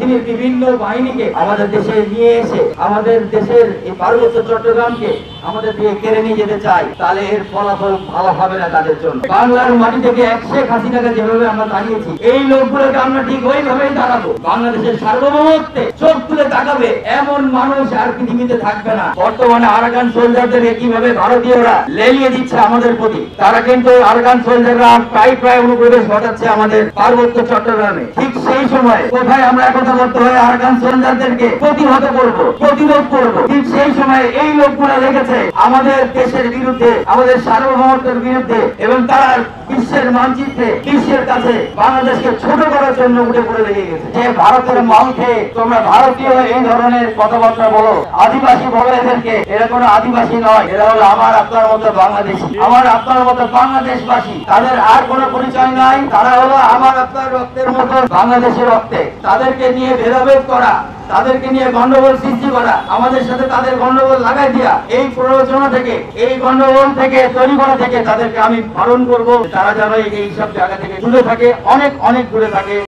বাহিনীর বিভিন্ন বাহিনীকে আমাদের দেশে নিয়ে এসে আমাদের দেশের এই পার্বত্য চট্টগ্রামকে আমাদের দিয়ে কেড়ে নিয়ে যেতে চাই, তাহলে এর ফলাফল ভালো হবে না তাদের জন্য। বাংলার মাটি থেকে শেখ হাসিনাকে যেভাবে আমরা দাঁড়িয়েছি, এই লোকগুলোকে আমরা ঠিক ওইভাবেই দাঁড়াবো। বাংলাদেশের সার্বভৌমত্বে চোখ তুলে তাকাবে এমন মানুষ আর পৃথিবীতে থাকবে না। বর্তমানে আরাকান সোলজারদেরকে কিভাবে ভারতীয়রা লেলিয়ে দিচ্ছে আমাদের প্রতি, তারা কিন্তু আরাকান সোলজাররা প্রায় অনুপ্রবেশ ঘটাচ্ছে আমাদের পার্বত্য চট্টগ্রামে। ঠিক সেই সময় কোথায় আমরা একতাবদ্ধ হয়ে আরাকান সোলজারদেরকে প্রতিহত করব, প্রতিরোধ করব, ঠিক সেই সময় এই লোকগুলো লেগেছে আমাদের দেশের বিরুদ্ধে, আমাদের সার্বভৌমত্বের বিরুদ্ধে, এবং তারা বিশ্বের মানচিত্রে বিশ্বের কাছে বাংলাদেশকে ছোট করার জন্য উঠে পড়ে লেগে গেছে। যে ভারতের মঞ্চে তোমরা ভারতীয় এই ধরনের কথাবার্তা বলো, আদিবাসী বলো এদেরকে, এরা কোনো আদিবাসী নয়, এরা হলো আমার আপনার মতো বাংলাদেশী, আমার আপনার মতো বাংলাদেশবাসী। তাদের আর কোনো পরিচয় নাই, তারা হলো আমার আপনার রক্তের মতো বাংলাদেশের রক্তে। তাদেরকে নিয়ে ভেদাভেদ করা, তাদেরকে নিয়ে গন্ডগোল সৃষ্টি করা, আমাদের সাথে তাদের গন্ডগোল লাগাই দিয়া, এই প্ররোচনা থেকে, এই গন্ডগোল থেকে, তৈরি করা থেকে তাদেরকে আমি বারণ করবো, তারা যেন এই সব জায়গা থেকে দূরে থাকে, অনেক দূরে থাকে।